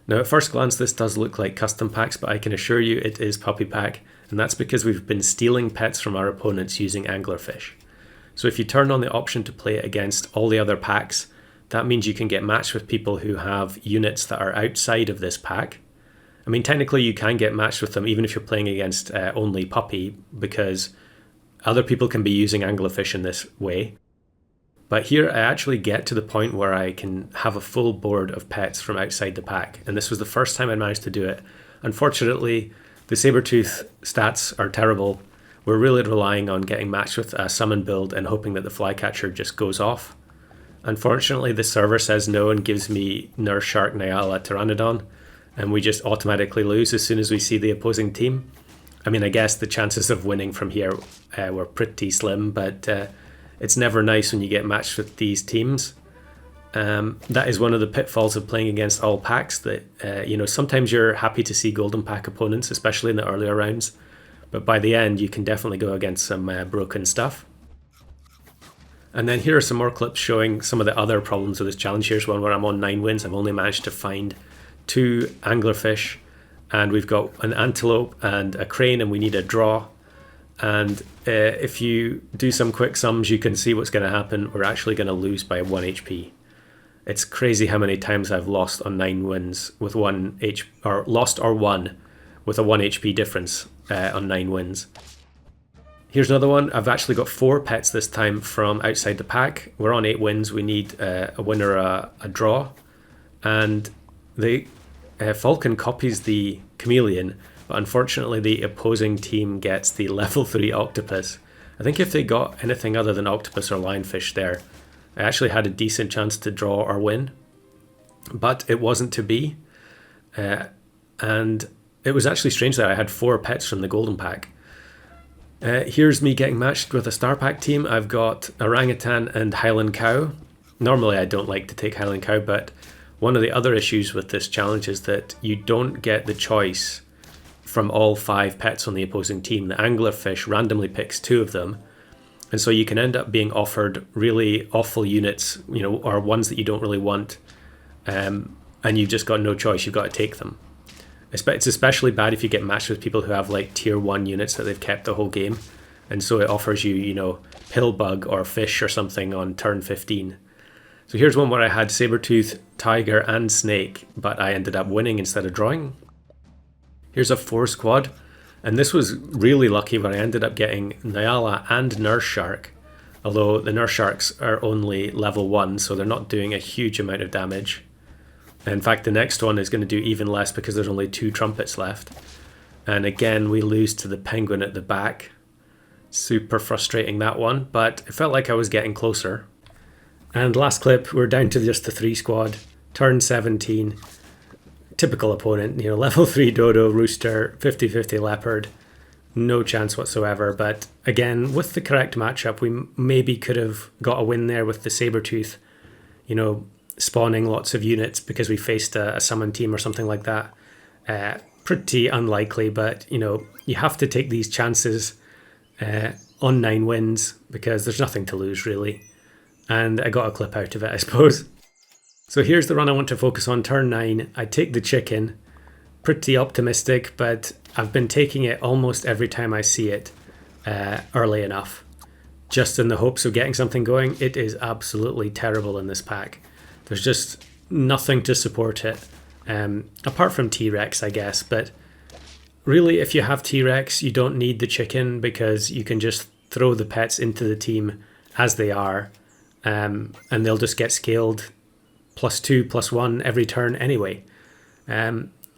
Now at first glance this does look like custom packs, but I can assure you it is puppy pack, and that's because we've been stealing pets from our opponents using Anglerfish. So if you turn on the option to play it against all the other packs, that means you can get matched with people who have units that are outside of this pack. I mean, technically you can get matched with them even if you're playing against only puppy, because other people can be using Anglerfish in this way. But here I actually get to the point where I can have a full board of pets from outside the pack, and this was the first time I managed to do it. Unfortunately, the Sabertooth stats are terrible. We're really relying on getting matched with a summon build and hoping that the flycatcher just goes off. Unfortunately, the server says no and gives me Nurse Shark Nyala Pteranodon, and we just automatically lose as soon as we see the opposing team. I mean, I guess the chances of winning from here were pretty slim, but it's never nice when you get matched with these teams. That is one of the pitfalls of playing against all packs, that sometimes you're happy to see golden pack opponents, especially in the earlier rounds, but by the end you can definitely go against some broken stuff. And then here are some more clips showing some of the other problems with this challenge. Here's one where I'm on 9 wins. I've only managed to find 2 anglerfish, and we've got an antelope and a crane, and we need a draw. And if you do some quick sums, you can see what's going to happen. We're actually going to lose by 1 HP. It's crazy how many times I've lost on 9 wins with lost or won with a 1 HP difference on 9 wins. Here's another one. I've actually got 4 pets this time from outside the pack. We're on 8 wins. We need a win or a draw. And the Falcon copies the chameleon, but unfortunately the opposing team gets the level 3 octopus. I think if they got anything other than octopus or lionfish there, I actually had a decent chance to draw or win, but it wasn't to be. And it was actually strange that I had 4 pets from the golden pack. Here's me getting matched with a star pack team. I've got orangutan and Highland cow. Normally I don't like to take Highland cow, but one of the other issues with this challenge is that you don't get the choice from all 5 pets on the opposing team. The anglerfish randomly picks 2 of them, and so you can end up being offered really awful units, or ones that you don't really want, and you've just got no choice. You've got to take them. It's especially bad if you get matched with people who have like tier 1 units that they've kept the whole game, and so it offers you, pillbug or fish or something on turn 15. So here's one where I had Sabertooth, Tiger and Snake, but I ended up winning instead of drawing. Here's a 4 squad, and this was really lucky where I ended up getting Nyala and Nurse Shark, although the Nurse Sharks are only level 1, so they're not doing a huge amount of damage. In fact, the next one is going to do even less because there's only 2 trumpets left. And again, we lose to the penguin at the back. Super frustrating, that one, but it felt like I was getting closer. And last clip, we're down to just the 3 squad, turn 17. Typical opponent, level 3 dodo, rooster, 50-50 leopard. No chance whatsoever, but again, with the correct matchup, we maybe could have got a win there with the Sabertooth, spawning lots of units because we faced a summon team or something like that. Pretty unlikely, but you have to take these chances on 9 wins because there's nothing to lose really. And I got a clip out of it, I suppose. So here's the run I want to focus on, turn 9. I take the chicken. Pretty optimistic, but I've been taking it almost every time I see it early enough, just in the hopes of getting something going. It is absolutely terrible in this pack. There's just nothing to support it, apart from T-Rex, I guess. But really, if you have T-Rex, you don't need the chicken because you can just throw the pets into the team as they are, and they'll just get scaled +2, +1 every turn anyway.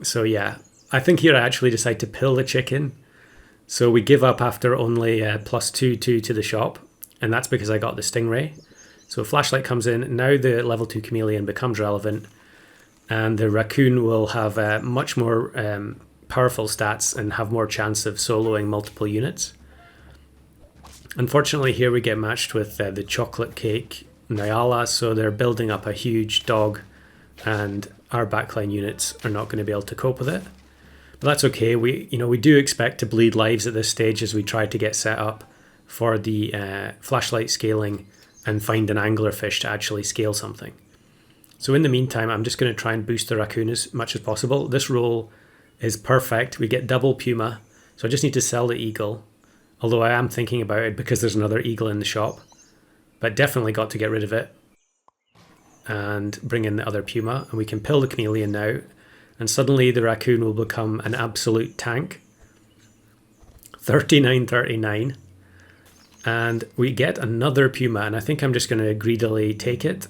So yeah, I think here I actually decide to pill the chicken. So we give up after only +2/2 to the shop, and that's because I got the stingray. So flashlight comes in. Now the level 2 chameleon becomes relevant, and the raccoon will have much more powerful stats and have more chance of soloing multiple units. Unfortunately, here we get matched with the chocolate cake Nyala, so they're building up a huge dog, and our backline units are not going to be able to cope with it. But that's okay. We do expect to bleed lives at this stage as we try to get set up for the flashlight scaling and find an anglerfish to actually scale something. So in the meantime, I'm just going to try and boost the raccoon as much as possible. This roll is perfect. We get double puma. So I just need to sell the eagle. Although I am thinking about it because there's another eagle in the shop. But definitely got to get rid of it. And bring in the other puma. And we can pill the chameleon now. And suddenly the raccoon will become an absolute tank. 39.39. And we get another puma. And I think I'm just going to greedily take it,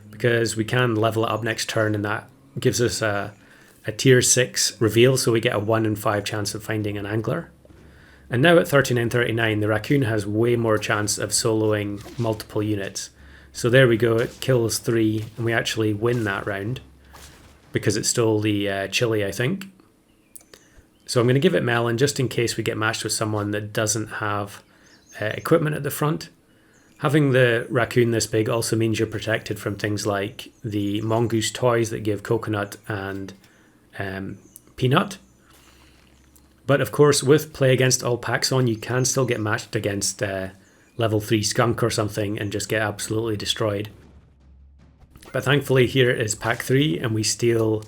because we can level it up next turn, and that gives us a tier 6 reveal, so we get a 1 in 5 chance of finding an angler. And now at 39.39, the raccoon has way more chance of soloing multiple units. So there we go, it kills 3, and we actually win that round, because it stole the chili, I think. So I'm going to give it melon, just in case we get matched with someone that doesn't have equipment at the front. Having the raccoon this big also means you're protected from things like the mongoose toys that give coconut and peanut. But of course, with play against all packs on, you can still get matched against level 3 skunk or something and just get absolutely destroyed. But thankfully here is pack 3, and we steal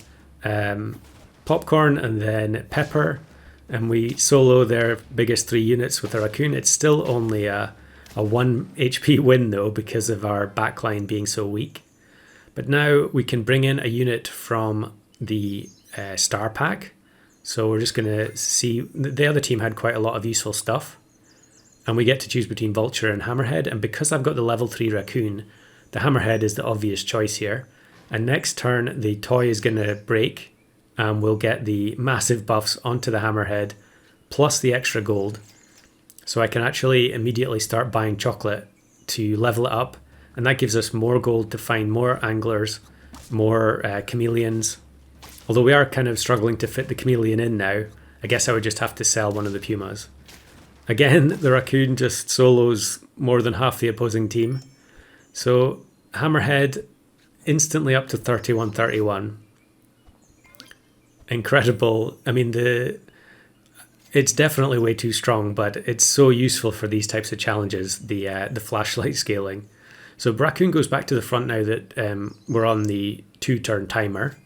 popcorn and then pepper, and we solo their biggest 3 units with the raccoon. It's still only a 1 HP win though, because of our backline being so weak. But now we can bring in a unit from the star pack. So we're just going to see, the other team had quite a lot of useful stuff. And we get to choose between Vulture and Hammerhead. And because I've got the level 3 raccoon, the Hammerhead is the obvious choice here. And next turn the toy is going to break, and we'll get the massive buffs onto the Hammerhead, plus the extra gold. So I can actually immediately start buying chocolate to level it up, and that gives us more gold to find more anglers, more chameleons. Although we are kind of struggling to fit the chameleon in now, I guess I would just have to sell one of the pumas. Again, the raccoon just solos more than half the opposing team. So Hammerhead instantly up to 31.31. Incredible. I mean, it's definitely way too strong, but it's so useful for these types of challenges, the flashlight scaling. So raccoon goes back to the front now that we're on the 2-turn timer.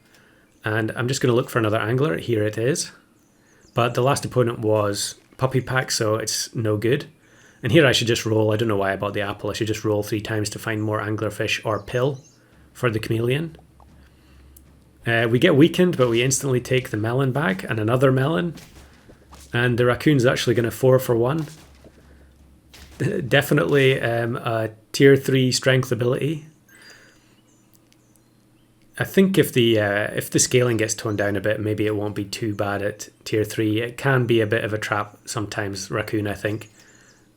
And I'm just going to look for another angler. Here it is. But the last opponent was Puppy Pack, so it's no good. And here I should just roll. I don't know why I bought the apple. I should just roll 3 times to find more anglerfish or pill for the chameleon. We get weakened, but we instantly take the melon back and another melon. And the raccoon's actually going to 4 for 1. Definitely a tier 3 strength ability. I think if the scaling gets toned down a bit, maybe it won't be too bad at tier 3. It can be a bit of a trap sometimes, raccoon, I think.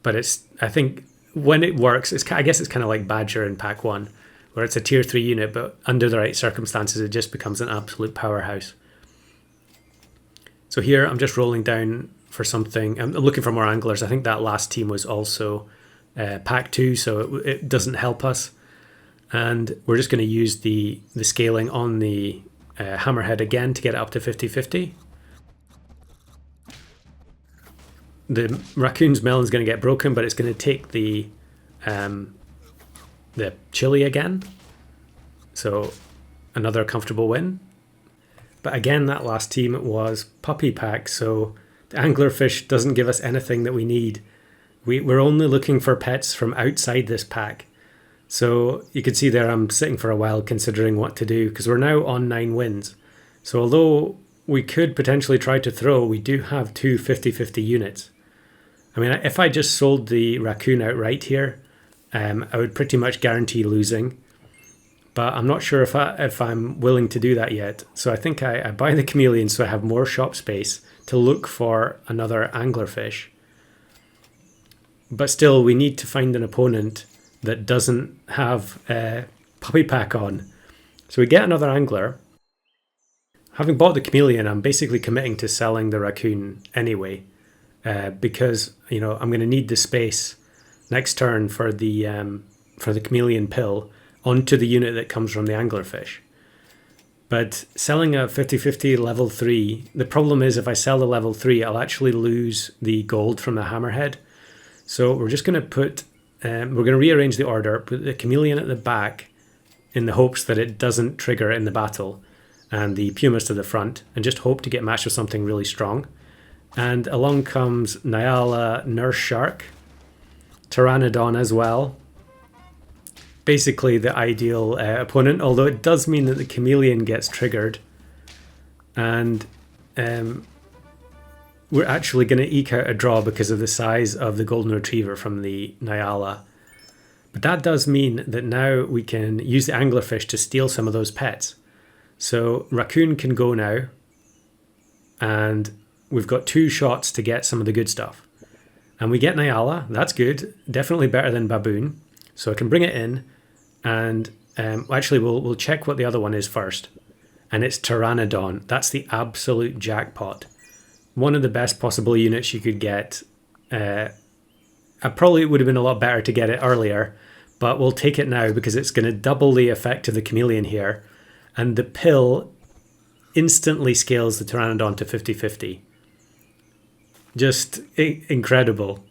But I think when it works, I guess it's kind of like Badger in pack 1, where it's a tier 3 unit, but under the right circumstances, it just becomes an absolute powerhouse. So here I'm just rolling down for something. I'm looking for more anglers. I think that last team was also pack 2, so it doesn't help us. And we're just going to use the scaling on the Hammerhead again to get it up to 50-50. The raccoon's melon's going to get broken, but it's going to take the chili again. So another comfortable win. But again, that last team was Puppy Pack, so the Anglerfish doesn't give us anything that we need. We're only looking for pets from outside this pack. So you can see there I'm sitting for a while considering what to do, because we're now on 9 wins. So although we could potentially try to throw, we do have 2 50-50 units. I mean, if I just sold the raccoon outright here, I would pretty much guarantee losing. But I'm not sure if I'm willing to do that yet. So I think I buy the chameleon so I have more shop space to look for another anglerfish. But still, we need to find an opponent that doesn't have Puppy Pack on. So we get another angler. Having bought the chameleon, I'm basically committing to selling the raccoon anyway, because I'm going to need the space next turn for the chameleon pill onto the unit that comes from the anglerfish. But selling a 50-50 level 3, the problem is if I sell the level 3, I'll actually lose the gold from the Hammerhead. So we're just going to we're going to rearrange the order, put the chameleon at the back in the hopes that it doesn't trigger in the battle, and the pumas to the front, and just hope to get matched with something really strong. And along comes Nyala, Nurse Shark, Pteranodon as well. Basically the ideal opponent, although it does mean that the chameleon gets triggered. And we're actually going to eke out a draw because of the size of the golden retriever from the Nyala. But that does mean that now we can use the anglerfish to steal some of those pets. So raccoon can go now, and we've got 2 shots to get some of the good stuff. And we get Nyala, that's good, definitely better than baboon. So I can bring it in, and actually we'll check what the other one is first. And it's Pteranodon. That's the absolute jackpot. One of the best possible units you could get. I probably would have been a lot better to get it earlier, but we'll take it now because it's going to double the effect of the chameleon here. And the pill instantly scales the Pteranodon to 50-50. Just incredible.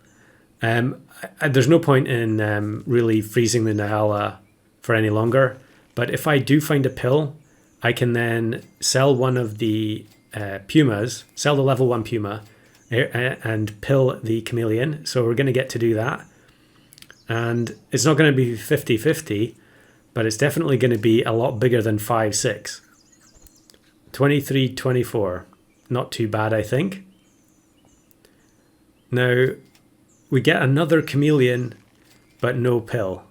There's no point in really freezing the Nyala for any longer. But if I do find a pill, I can then sell one of the pumas, sell the level 1 puma, and pill the chameleon. So we're going to get to do that. And it's not going to be 50-50, but it's definitely going to be a lot bigger than 5-6. 23-24. Not too bad, I think. Now, we get another chameleon, but no pill.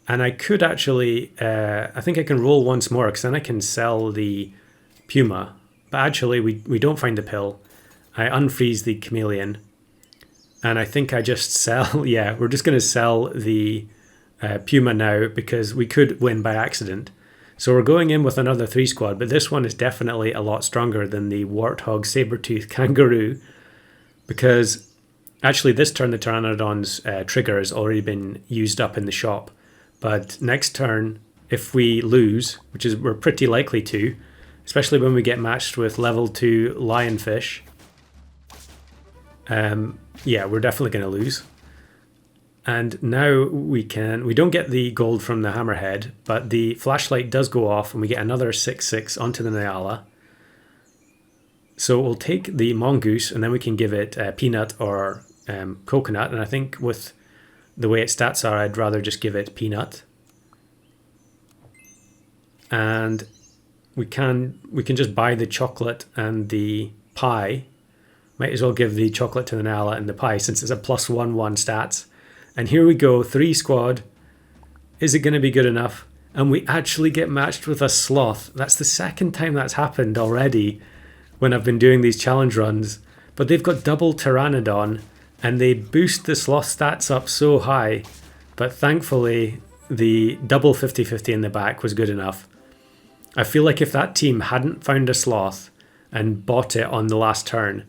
And I could actually, I think I can roll once more, because then I can sell the puma. But actually, we don't find the pill. I unfreeze the chameleon. And I think I just sell, yeah, we're just going to sell the puma now, because we could win by accident. So we're going in with another 3 squad, but this one is definitely a lot stronger than the warthog, saber-tooth, kangaroo, because actually this turn the Pteranodon's trigger has already been used up in the shop. But next turn, if we lose, which is we're pretty likely to, especially when we get matched with level 2 lionfish, yeah, we're definitely going to lose. And now we don't get the gold from the hammerhead, but the flashlight does go off and we get another 6-6 onto the Nyala. So we'll take the mongoose and then we can give it peanut or coconut. And I think with the way its stats are, I'd rather just give it peanut. And we can just buy the chocolate and the pie. Might as well give the chocolate to the Nyala and the pie since it's a +1/1 stats. And here we go, 3 squad. Is it going to be good enough? And we actually get matched with a sloth. That's the second time that's happened already when I've been doing these challenge runs. But they've got double Pteranodon and they boost the sloth stats up so high. But thankfully, the double 50-50 in the back was good enough. I feel like if that team hadn't found a sloth and bought it on the last turn,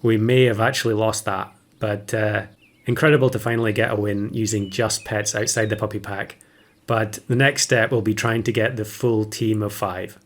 we may have actually lost that. But incredible to finally get a win using just pets outside the puppy pack. But the next step will be trying to get the full team of 5.